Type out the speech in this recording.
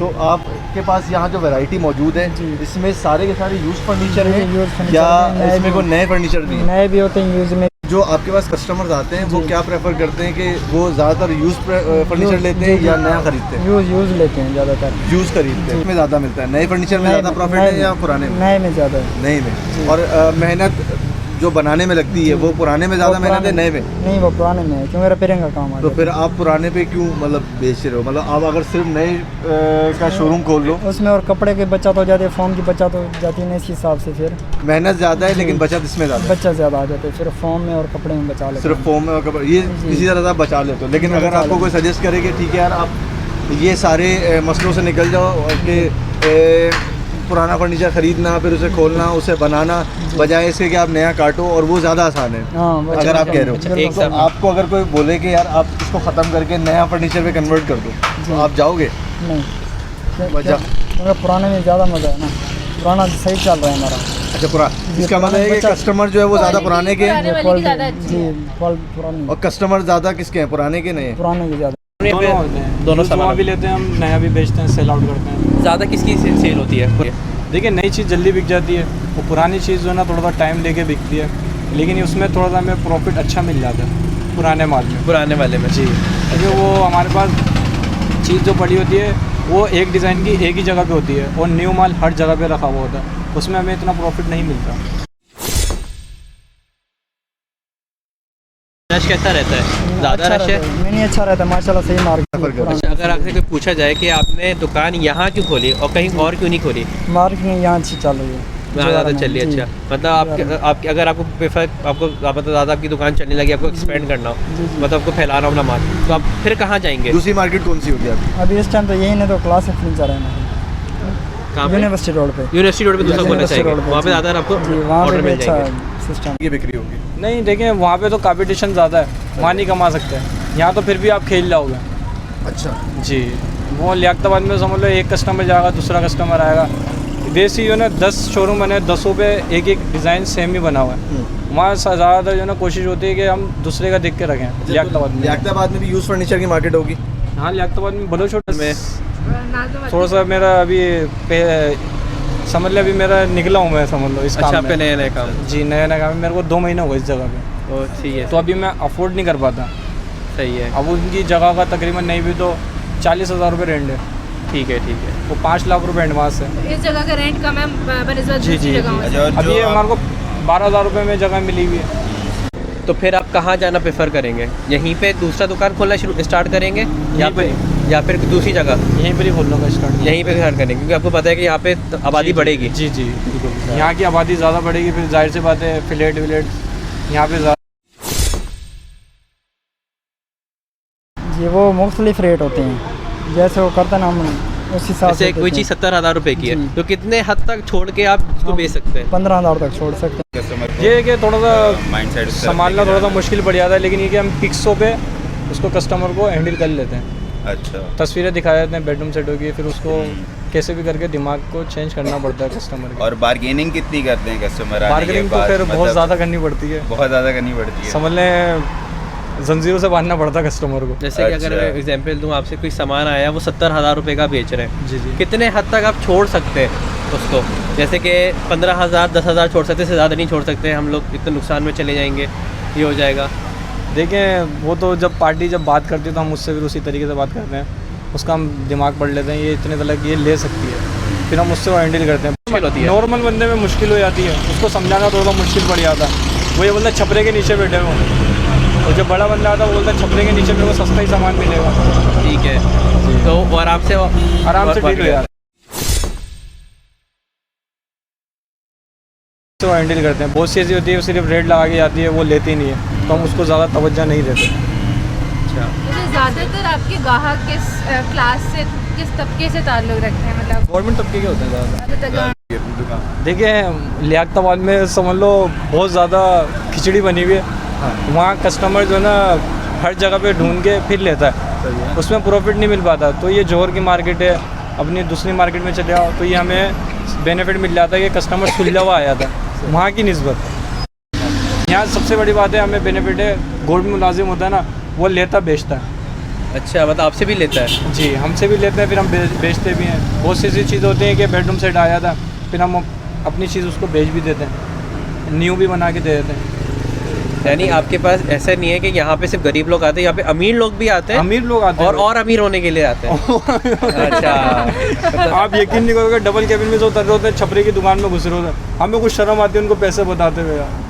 तो आपके पास यहाँ जो वैरायटी मौजूद है इसमें सारे के सारे यूज़ फर्नीचर हैं या इसमें कोई नए फर्नीचर भी नए भी होते हैं यूज़ में? जो आपके पास कस्टमर्स आते हैं वो क्या प्रेफर करते हैं कि वो ज़्यादातर यूज़ फर्नीचर लेते हैं या नया खरीदते हैं? यूज़ लेते हैं ज़्यादातर। यूज़ खरीदते हैं, इसमें ज़्यादा मिलता है। नए फर्नीचर में ज़्यादा प्रॉफिट है या पुराने में? नए में ज़्यादा है। नए में। और मेहनत जो बनाने में लगती है वो पुराने में ज़्यादा मेहनत है नए में? नहीं, वो पुराने में है क्योंकि रिपेयरिंग का काम है। तो फिर आप पुराने पे क्यों मतलब बेच रहे हो? मतलब आप अगर सिर्फ नए का शोरूम खोल लो उसमें और कपड़े की बचत हो जाती है, फोम की बचत हो जाती है, इस हिसाब से फिर मेहनत ज़्यादा है लेकिन बचत इसमें ज़्यादा है। बचत ज़्यादा आ जाती है, फिर फोम में और कपड़े में बचा लेते सिर्फ फोम में और कपड़े ये इसी तरह आप बचा लेते हो। लेकिन अगर आपको कोई सजेस्ट करे कि ठीक है यार आप ये सारे मसलों से निकल जाओ कि पुराना फर्नीचर खरीदना फिर उसे खोलना उसे बनाना बजाय इसके कि आप नया काटो और वो ज़्यादा आसान है। अगर आप कह रहे हो तो आपको अगर कोई बोले कि यार आप इसको ख़त्म करके नया फर्नीचर पे कन्वर्ट कर दो तो आप जाओगे? नहीं, क्योंकि पुराने में ज़्यादा मज़ा है ना, पुराना सही चल रहा है हमारा। अच्छा इसका मतलब है कि कस्टमर जो है वो ज़्यादा पुराने के हैं पुराने। और कस्टमर ज़्यादा किसके हैं, पुराने के नहीं? पुराने के ज़्यादा। दोनों सामान भी लेते हैं हम, नया भी बेचते हैं, सेल आउट करते हैं। ज़्यादा किसकी सेल होती है? देखिए नई चीज़ जल्दी बिक जाती है, वो पुरानी चीज़ जो है ना थोड़ा सा टाइम लेके बिकती है, लेकिन उसमें थोड़ा सा हमें प्रॉफिट अच्छा मिल जाता है पुराने माल में। पुराने वाले में जी, क्योंकि वो हमारे पास चीज़ जो पड़ी होती है वो एक डिज़ाइन की एक ही जगह पे होती है और न्यू माल हर जगह पे रखा हुआ होता है, उसमें हमें इतना प्रॉफिट नहीं मिलता। रश कैसा रहता है? ज़्यादा रश है? नहीं, अच्छा रहता है माशाल्लाह, सही मार्केट। अच्छा, अगर आपसे कोई पूछा जाए कि आपने दुकान यहाँ क्यों खोली और कहीं और क्यों नहीं खोली? मार्केट में यहाँ अच्छी चल रही है, यहाँ ज़्यादा चल रही है। अच्छा, मतलब आपके अगर आपको प्रेफर आपको मतलब ज़्यादा आपकी दुकान चलने लगी, आपको एक्सपेंड करना हो, मतलब आपको फैलाना हो अपना माल, तो आप फिर कहाँ जाएंगे? दूसरी मार्केट कौन सी होगी आपकी? अभी इस टाइम तो यही नहीं तो क्लासिक फर्नीचर है ना, यूनिवर्सिटी रोड पे। यूनिवर्सिटी रोड पे दूसरा खोलना चाहिए, वहाँ पे ज़्यादा आपको ऑर्डर मिल जाएंगे। सिस्टम ये बिक्री होगी? नहीं देखें वहाँ पे तो कंपटीशन ज़्यादा है, वहाँ नहीं कमा सकते हैं, यहाँ तो फिर भी आप खेल जाओगे। अच्छा जी, वो लियाकताबाद में समझ लो एक कस्टमर जाएगा दूसरा कस्टमर आएगा, देसी जो है ना 10 शोरूम बने, 10 पे एक डिज़ाइन सेम ही बना हुआ है। वहाँ ज़्यादातर जो है ना कोशिश होती है कि हम दूसरे का देख के रखें। लियाकताबाद में भी यूज़ फर्नीचर की मार्केट होगी? हाँ, लियाकताबाद में बलोचोट में थोड़ा सा मेरा अभी समझ लो अभी मेरा निकला हूँ मैं, समझ लो इस काम में। अच्छा, पे नया काम? जी, नया काम मेरे को 2 महीने हुए इस जगह पे। ठीक है, तो अभी मैं अफोर्ड नहीं कर पाता। सही है। अब उनकी जगह का तकरीबन नहीं भी तो 40,000 रुपये रेंट है। ठीक है वो 5 लाख रुपये एडवांस है। इस जगह का रेंट कम है बनस्बत जी दूसरी जगहों से। अभी ये हमारे को 12,000 रुपये में जगह मिली हुई है। तो फिर आप कहाँ जाना प्रेफर करेंगे? यहीं पे दूसरा दुकान खोलना स्टार्ट करेंगे या फिर दूसरी जगह? यहीं पर ही खोलने का स्टार्ट, यहीं पे स्टार्ट करेंगे क्योंकि आपको पता है कि यहाँ पे आबादी बढ़ेगी। जी बिल्कुल, यहाँ की आबादी ज़्यादा बढ़ेगी, फिर जाहिर सी बात है फ्लैट यहाँ पे ज़्यादा। जी, वो मुख्तलिफ रेट होते हैं, जैसे वो करता ना हम उस हिसाब से। कोई चीज़ 70,000 रुपये की है तो कितने हद तक छोड़ के आप इसको बेच सकते हैं? 15,000 तक छोड़ सकते हैं। ये कि थोड़ा सा माइंड संभालना थोड़ा सा मुश्किल पड़ जाता है, लेकिन ये कि हम फिक्सों पे उसको कस्टमर को हैंडल कर लेते हैं। अच्छा, तस्वीरें दिखा देते हैं बेडरूम सेट होगी, फिर उसको कैसे भी करके दिमाग को चेंज करना पड़ता है कस्टमर के। और बार्गेनिंग कितनी करते हैं कस्टमर? बार्गेनिंग तो फिर बहुत ज़्यादा करनी पड़ती है, बहुत ज़्यादा करनी पड़ती है, समझ लें जंजीरों से बांधना पड़ता है कस्टमर को। जैसे कि अगर एग्जांपल दूं, आपसे कोई सामान आया वो 70,000 रुपये का बेच रहे हैं, जी कितने हद तक आप छोड़ सकते हैं उसको? जैसे कि 15,000 10,000 छोड़ सकते, से ज़्यादा नहीं छोड़ सकते, हम लोग इतने नुकसान में चले जाएंगे, ये हो जाएगा। देखें वो तो जब पार्टी जब बात करती है तो हम उससे फिर उसी तरीके से बात करते हैं, उसका हम दिमाग पढ़ लेते हैं, ये इतने तक ये ले सकती है, फिर हम उससे वो हैंडल करते हैं। मुश्किल होती है, नॉर्मल बंदे में मुश्किल हो जाती है, उसको समझाना थोड़ा मुश्किल पड़ जाता है। वो ये बोलता छपरे के नीचे बैठे हो, और जब बड़ा बंदा आता है वो बोलता है छपरे के नीचे मेरे को सस्ता ही सामान मिलेगा। ठीक है, तो आराम से डील हो जाता है, वो हैंडल करते हैं। बहुत सी ऐसी होती है सिर्फ रेट लगा के जाती है, वो लेती नहीं है, तो हम उसको ज़्यादा तवज्जो नहीं देते। अच्छा, ज़्यादातर आपके ग्राहक किस क्लास से, किस तबके से ताल्लुक़ रखते हैं? मतलब गवर्नमेंट तबके के होते हैं ज़्यादा। दुकान देखिए लियाकताबाद में समझ लो बहुत ज़्यादा खिचड़ी बनी हुई है। वहाँ कस्टमर जो है ना हर जगह पे ढूंढ के फिर लेता है, उसमें प्रॉफिट नहीं मिल पाता। तो ये जौहर की मार्केट है, अपनी दूसरी मार्केट में चले आओ तो ये हमें बेनिफिट मिल जाता है कि कस्टमर सुलझा हुआ आ जाता है वहाँ की निस्बत। यहाँ सबसे बड़ी बात है हमें बेनिफिट है, गोल्ड में मुलाजिम होता है ना, वो लेता बेचता है, अच्छा, मतलब आपसे भी लेता है? जी, हमसे भी लेते हैं, फिर हम बेचते भी हैं। बहुत सी ऐसी चीज़ होती है कि बेडरूम सेट आया था, फिर हम अपनी चीज़ उसको बेच भी देते हैं, न्यू भी बना के दे देते हैं। यानी आपके पास ऐसा नहीं है कि यहाँ पे सिर्फ गरीब लोग आते हैं, यहाँ पे अमीर लोग भी आते हैं? अमीर लोग आते हैं और अमीर होने के लिए आते हैं। अच्छा। आप यकीन नहीं करोगे, डबल कैबिन में जो उतर रहे होते हैं, छपरे की दुकान में घुस रहे होते हैं, हमें कुछ शर्म आती है उनको पैसे बताते हुए यार।